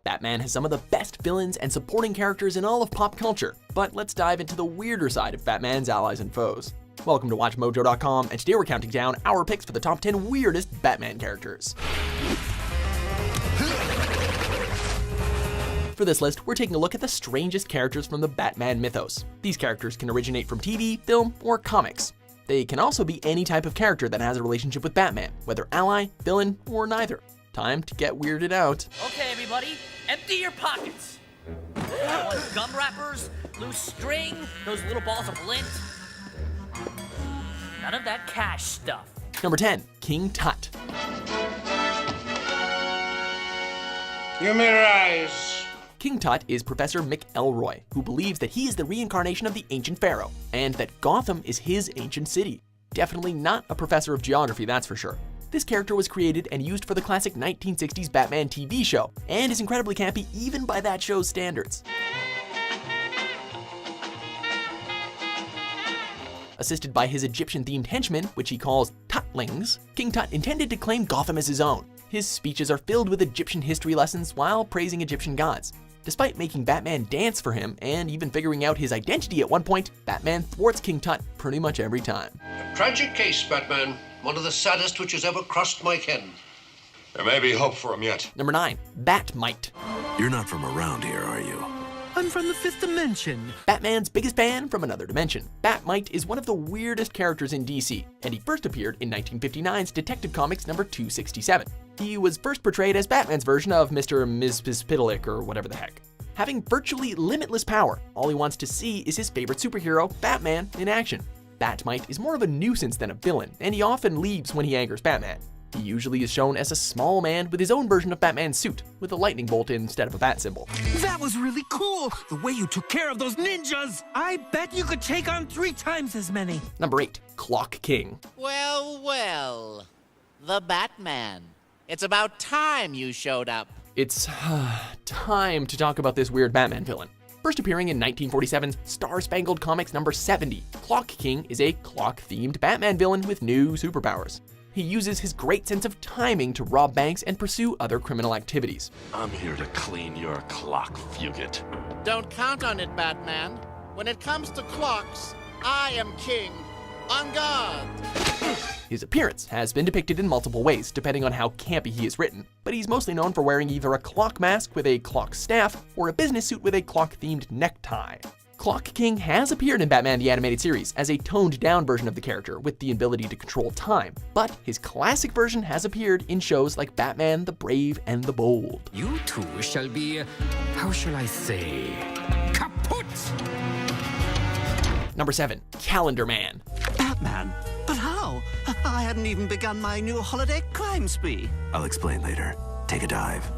Batman has some of the best villains and supporting characters in all of pop culture, but let's dive into the weirder side of Batman's allies and foes. Welcome to WatchMojo.com, and today we're counting down our picks for the top 10 weirdest Batman characters. For this list, we're taking a look at the strangest characters from the Batman mythos. These characters can originate from TV, film, or comics. They can also be any type of character that has a relationship with Batman, whether ally, villain, or neither. Time to get weirded out. Okay, everybody, empty your pockets. I want gum wrappers, loose string, those little balls of lint. None of that cash stuff. Number 10, King Tut. You may rise. King Tut is Professor McElroy, who believes that he is the reincarnation of the ancient pharaoh, and that Gotham is his ancient city. Definitely not a professor of geography, that's for sure. This character was created and used for the classic 1960s Batman TV show, and is incredibly campy even by that show's standards. Assisted by his Egyptian-themed henchmen, which he calls Tutlings, King Tut intended to claim Gotham as his own. His speeches are filled with Egyptian history lessons while praising Egyptian gods. Despite making Batman dance for him, and even figuring out his identity at one point, Batman thwarts King Tut pretty much every time. A tragic case, Batman. One of the saddest which has ever crossed my ken. There may be hope for him yet. Number 9, Bat-Mite. You're not from around here, are you? I'm from the 5th dimension. Batman's biggest fan from another dimension. Bat-Mite is one of the weirdest characters in DC, and he first appeared in 1959's Detective Comics number 267. He was first portrayed as Batman's version of Mr. Mizpizpitalik or whatever the heck. Having virtually limitless power, all he wants to see is his favorite superhero, Batman, in action. Bat-Mite is more of a nuisance than a villain, and he often leaves when he angers Batman. He usually is shown as a small man with his own version of Batman's suit, with a lightning bolt instead of a bat symbol. That was really cool, the way you took care of those ninjas. I bet you could take on 3 times as many. Number 8, Clock King. Well, the Batman. It's about time you showed up. It's time to talk about this weird Batman villain. First appearing in 1947's Star-Spangled Comics number 70, Clock King is a clock-themed Batman villain with new superpowers. He uses his great sense of timing to rob banks and pursue other criminal activities. I'm here to clean your clock, Fugit. Don't count on it, Batman. When it comes to clocks, I am king. On guard! His appearance has been depicted in multiple ways, depending on how campy he is written, but he's mostly known for wearing either a clock mask with a clock staff or a business suit with a clock-themed necktie. Clock King has appeared in Batman the Animated Series as a toned-down version of the character with the ability to control time, but his classic version has appeared in shows like Batman the Brave and the Bold. You two shall be, how shall I say, kaput! Number 7, Calendar Man. Batman? But how? I hadn't even begun my new holiday crime spree. I'll explain later. Take a dive.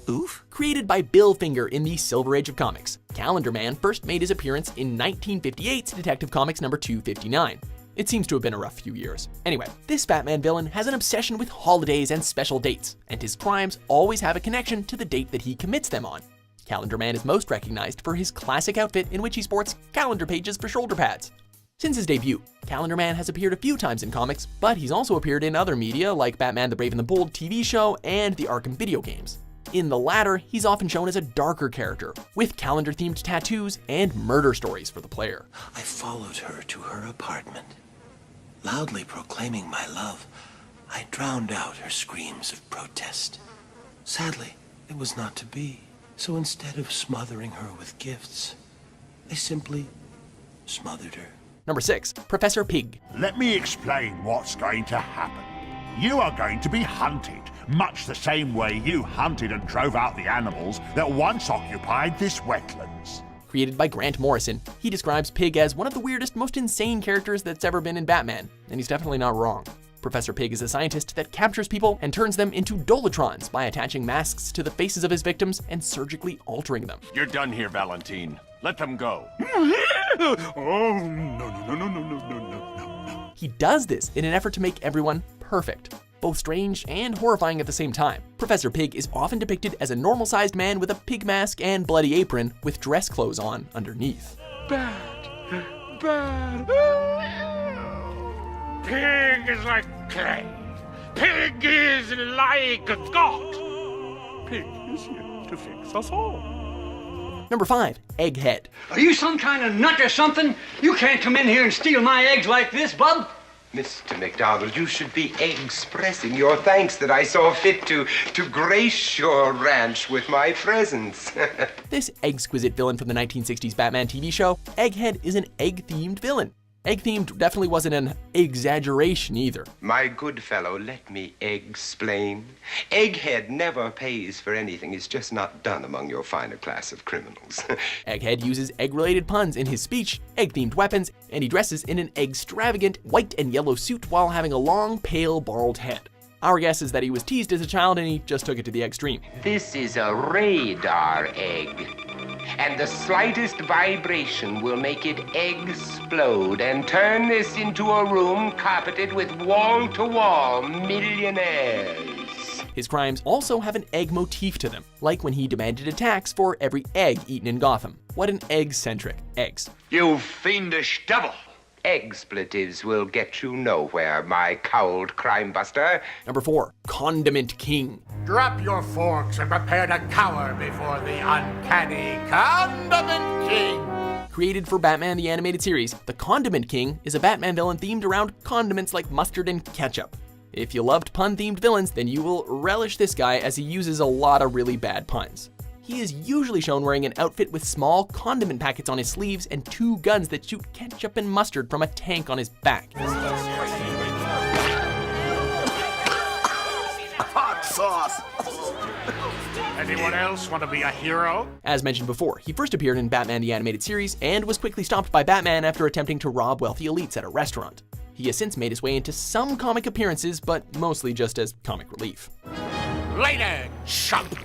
Oof? Created by Bill Finger in the Silver Age of comics, Calendar Man first made his appearance in 1958's Detective Comics number 259. It seems to have been a rough few years. Anyway, this Batman villain has an obsession with holidays and special dates, and his crimes always have a connection to the date that he commits them on. Calendar Man is most recognized for his classic outfit in which he sports calendar pages for shoulder pads. Since his debut, Calendar Man has appeared a few times in comics, but he's also appeared in other media like Batman the Brave and the Bold TV show and the Arkham video games. In the latter, he's often shown as a darker character, with calendar-themed tattoos and murder stories for the player. I followed her to her apartment. Loudly proclaiming my love, I drowned out her screams of protest. Sadly, it was not to be. So instead of smothering her with gifts, I simply smothered her. Number 6, Professor Pig. Let me explain what's going to happen. You are going to be hunted, much the same way you hunted and drove out the animals that once occupied this wetlands. Created by Grant Morrison, he describes Pig as one of the weirdest, most insane characters that's ever been in Batman, and he's definitely not wrong. Professor Pig is a scientist that captures people and turns them into Dolatrons by attaching masks to the faces of his victims and surgically altering them. You're done here, Valentine. Let them go. Oh, no. He does this in an effort to make everyone perfect, both strange and horrifying at the same time. Professor Pig is often depicted as a normal-sized man with a pig mask and bloody apron with dress clothes on underneath. Bad. Pig is like clay. Pig is like a god. pig is here to fix us all. Number 5. Egghead. Are you some kind of nut or something? You can't come in here and steal my eggs like this, bub. Mr. McDonald, you should be expressing your thanks that I saw fit to grace your ranch with my presence. This exquisite villain from the 1960s Batman TV show, Egghead, is an egg-themed villain. Egg-themed definitely wasn't an exaggeration either. My good fellow, let me explain. Egghead never pays for anything. It's just not done among your finer class of criminals. Egghead uses egg-related puns in his speech, egg-themed weapons, and he dresses in an extravagant white and yellow suit while having a long, pale, bald head. Our guess is that he was teased as a child and he just took it to the extreme. This is a radar egg, and the slightest vibration will make it explode and turn this into a room carpeted with wall-to-wall millionaires. His crimes also have an egg motif to them, like when he demanded a tax for every egg eaten in Gotham. What an egg-centric eggs. You fiendish devil! Expletives will get you nowhere, my cowled crime buster. Number 4. Condiment King. Drop your forks and prepare to cower before the uncanny Condiment King. Created for Batman the Animated Series, the Condiment King is a Batman villain themed around condiments like mustard and ketchup. If you loved pun-themed villains, then you will relish this guy as he uses a lot of really bad puns. He is usually shown wearing an outfit with small condiment packets on his sleeves and 2 guns that shoot ketchup and mustard from a tank on his back. Hot sauce! Anyone else want to be a hero? As mentioned before, he first appeared in Batman the Animated Series and was quickly stopped by Batman after attempting to rob wealthy elites at a restaurant. He has since made his way into some comic appearances, but mostly just as comic relief. Later, chump!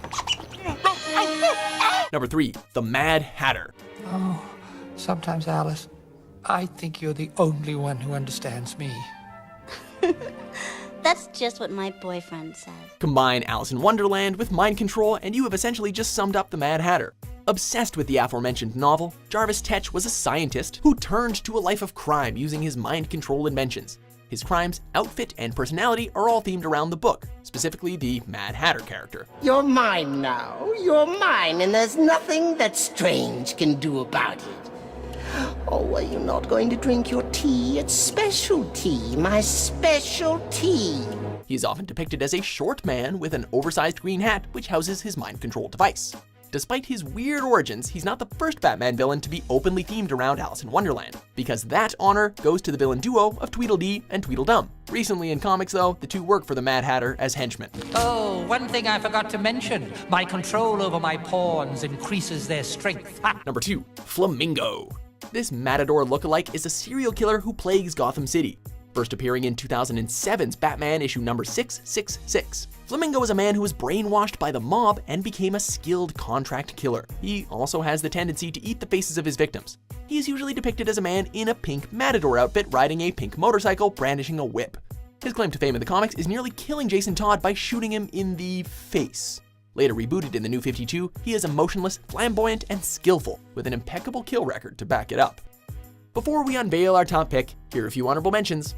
Number 3. The Mad Hatter. Oh, sometimes, Alice, I think you're the only one who understands me. That's just what my boyfriend says. Combine Alice in Wonderland with mind control and you have essentially just summed up the Mad Hatter. Obsessed with the aforementioned novel, Jarvis Tetch was a scientist who turned to a life of crime using his mind control inventions. His crimes, outfit, and personality are all themed around the book, specifically the Mad Hatter character. You're mine now. You're mine, and there's nothing that Strange can do about it. Oh, are you not going to drink your tea? It's special tea, my special tea. He is often depicted as a short man with an oversized green hat which houses his mind control device. Despite his weird origins, he's not the first Batman villain to be openly themed around Alice in Wonderland, because that honor goes to the villain duo of Tweedledee and Tweedledum. Recently in comics though, the two work for the Mad Hatter as henchmen. Oh, one thing I forgot to mention. My control over my pawns increases their strength. Number 2. Flamingo. This Matador lookalike is a serial killer who plagues Gotham City. First appearing in 2007's Batman issue number 666. Flamingo is a man who was brainwashed by the mob and became a skilled contract killer. He also has the tendency to eat the faces of his victims. He is usually depicted as a man in a pink Matador outfit riding a pink motorcycle brandishing a whip. His claim to fame in the comics is nearly killing Jason Todd by shooting him in the face. Later rebooted in the New 52, he is emotionless, flamboyant, and skillful, with an impeccable kill record to back it up. Before we unveil our top pick, here are a few honorable mentions.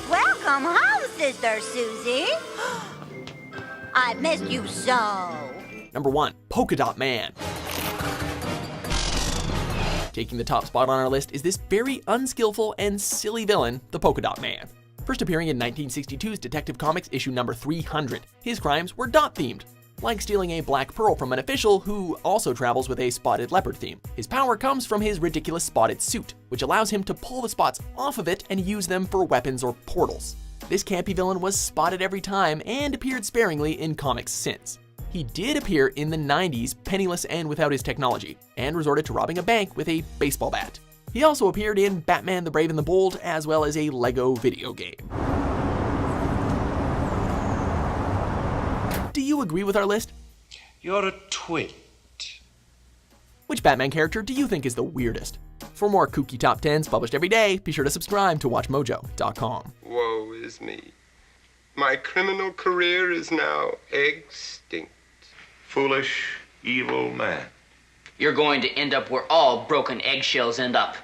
Welcome home, Sister Susie. I missed you so. Number 1. Polka Dot Man. Taking the top spot on our list is this very unskillful and silly villain, the Polka Dot Man. First appearing in 1962's Detective Comics issue number 300, his crimes were dot-themed, like stealing a black pearl from an official who also travels with a spotted leopard theme. His power comes from his ridiculous spotted suit, which allows him to pull the spots off of it and use them for weapons or portals. This campy villain was spotted every time and appeared sparingly in comics since. He did appear in the 90s penniless and without his technology, and resorted to robbing a bank with a baseball bat. He also appeared in Batman the Brave and the Bold, as well as a Lego video game. Do you agree with our list? You're a twit. Which Batman character do you think is the weirdest? For more kooky top 10s published every day, be sure to subscribe to WatchMojo.com. Woe is me. My criminal career is now extinct. Foolish, evil man. You're going to end up where all broken eggshells end up.